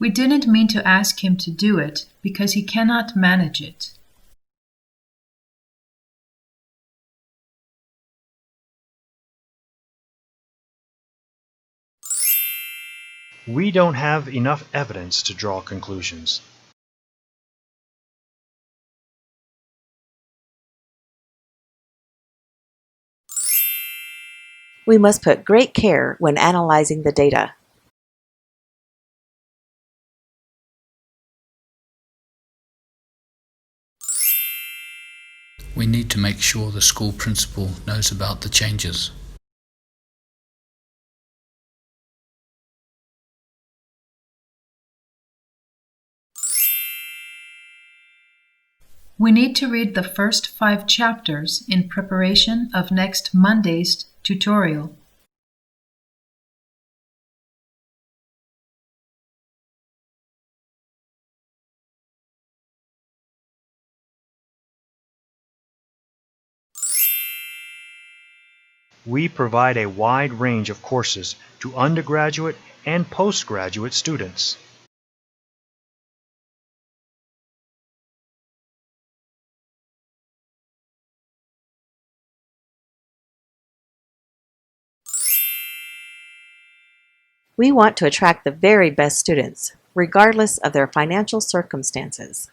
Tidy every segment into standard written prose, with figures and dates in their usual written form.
We didn't mean to ask him to do it because he cannot manage it. We don't have enough evidence to draw conclusions. We must put great care when analyzing the data. We need to make sure the school principal knows about the changes. We need to read the first 5 chapters in preparation of next Monday's tutorial. We provide a wide range of courses to undergraduate and postgraduate students. We want to attract the very best students, regardless of their financial circumstances.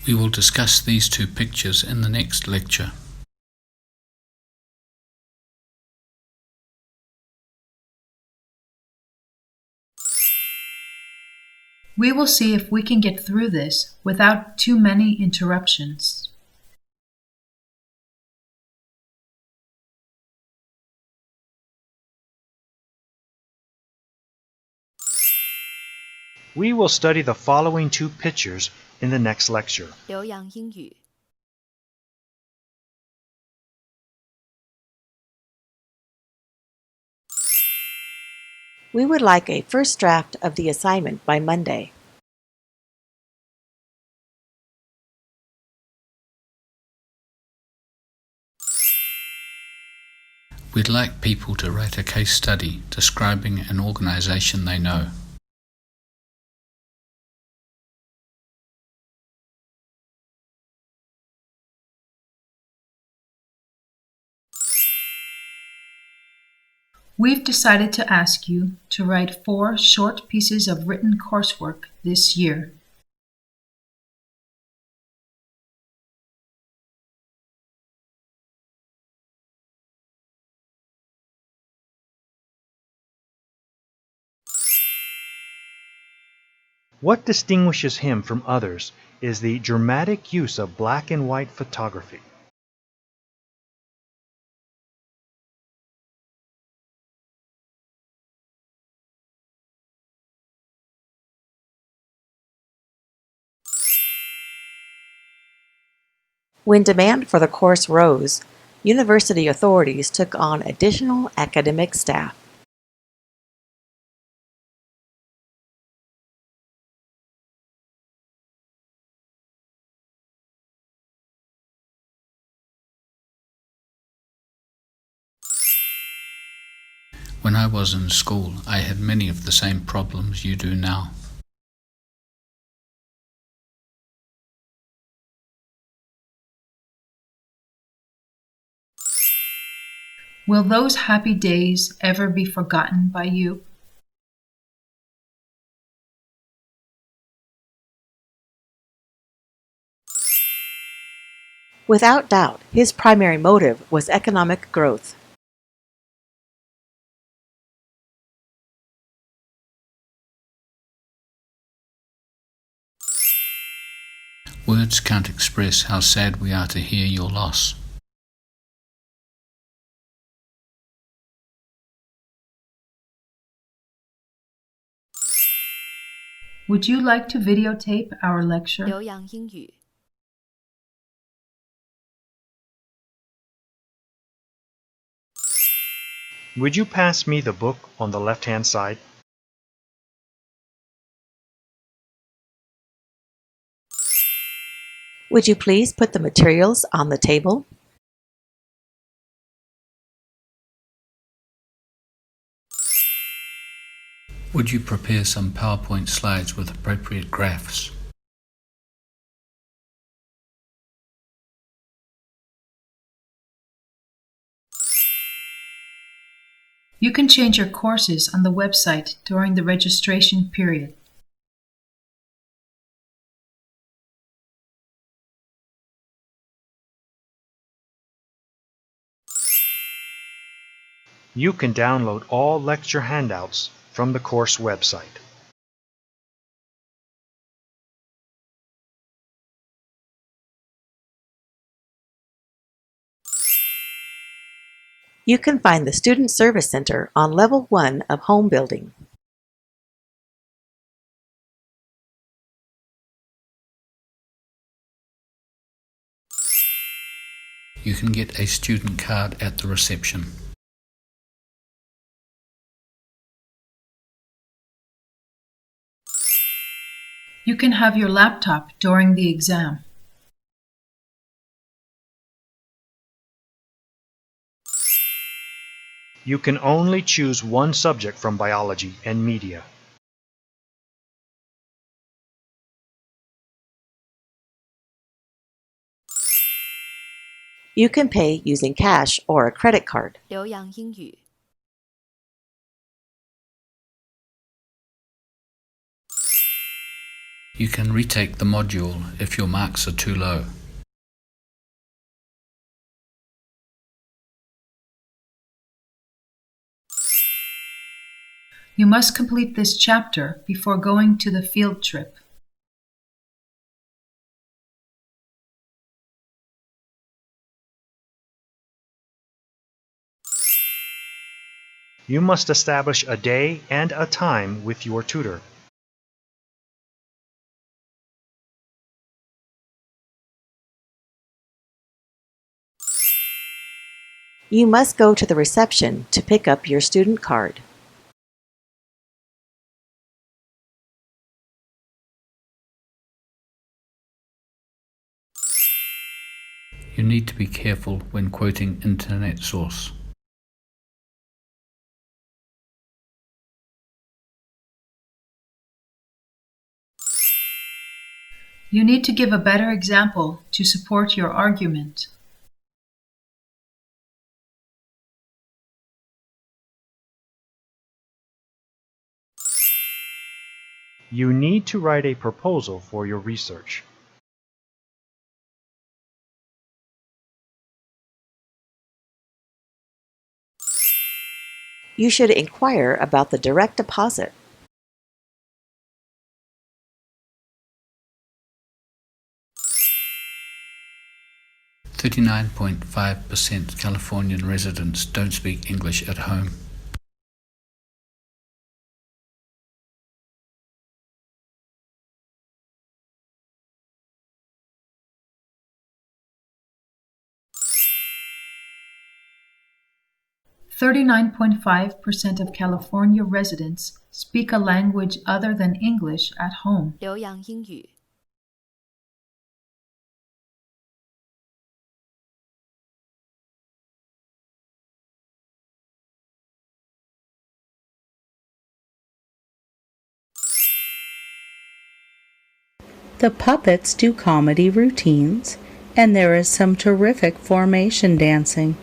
We will discuss these 2 pictures in the next lecture. We will see if we can get through this without too many interruptions. We will study the following 2 pictures in the next lecture. 留洋英语 We would like a first draft of the assignment by Monday. We'd like people to write a case study describing an organization they know. We've decided to ask you to write 4 short pieces of written coursework this year. What distinguishes him from others is the dramatic use of black and white photography. When demand for the course rose, university authorities took on additional academic staff. When I was in school, I had many of the same problems you do now. Will those happy days ever be forgotten by you? Without doubt, his primary motive was economic growth. Words can't express how sad we are to hear your loss. Would you like to videotape our lecture? 留洋英语 Would you pass me the book on the left-hand side? Would you please put the materials on the table? Would you prepare some PowerPoint slides with appropriate graphs? You can change your courses on the website during the registration period. You can download all lecture handouts from the course website. You can find the Student Service Center on Level 1 of Home Building. You can get a student card at the reception. You can have your laptop during the exam. You can only choose one subject from biology and media. You can pay using cash or a credit card. 留洋英语 You can retake the module if your marks are too low. You must complete this chapter before going to the field trip. You must establish a day and a time with your tutor. You must go to the reception to pick up your student card. You need to be careful when quoting internet source. You need to give a better example to support your argument. You need to write a proposal for your research. You should inquire about the direct deposit. .5% Californian residents don't speak English at home. .5% of California residents speak a language other than English at home. 留洋英语 The puppets do comedy routines, and there is some terrific formation dancing.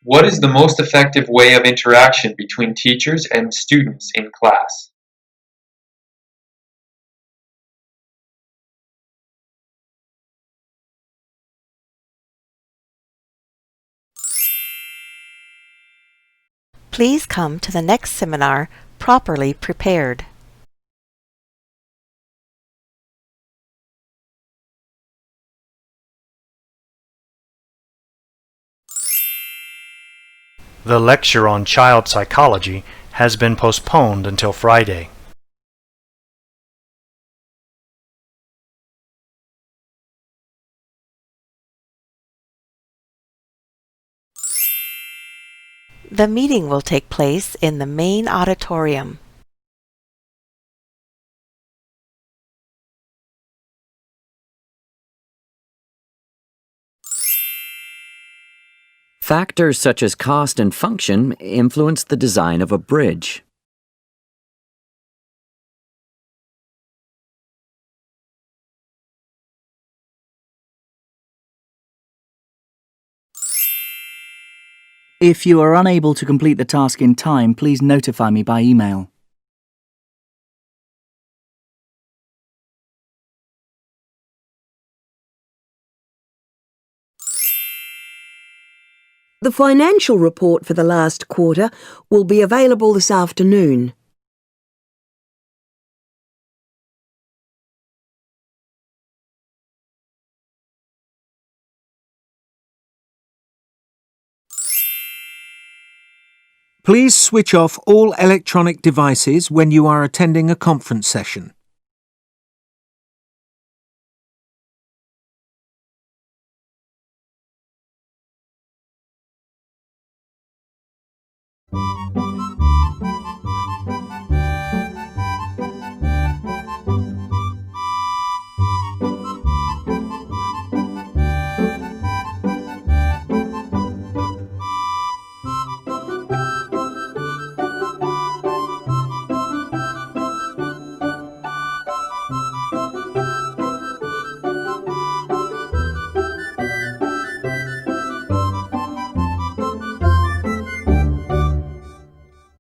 What is the most effective way of interaction between teachers and students in class? Please come to the next seminar properly prepared. The lecture on child psychology has been postponed until Friday. The meeting will take place in the main auditorium. Factors such as cost and function influence the design of a bridge. If you are unable to complete the task in time, please notify me by email. The financial report for the last quarter will be available this afternoon. Please switch off all electronic devices when you are attending a conference session.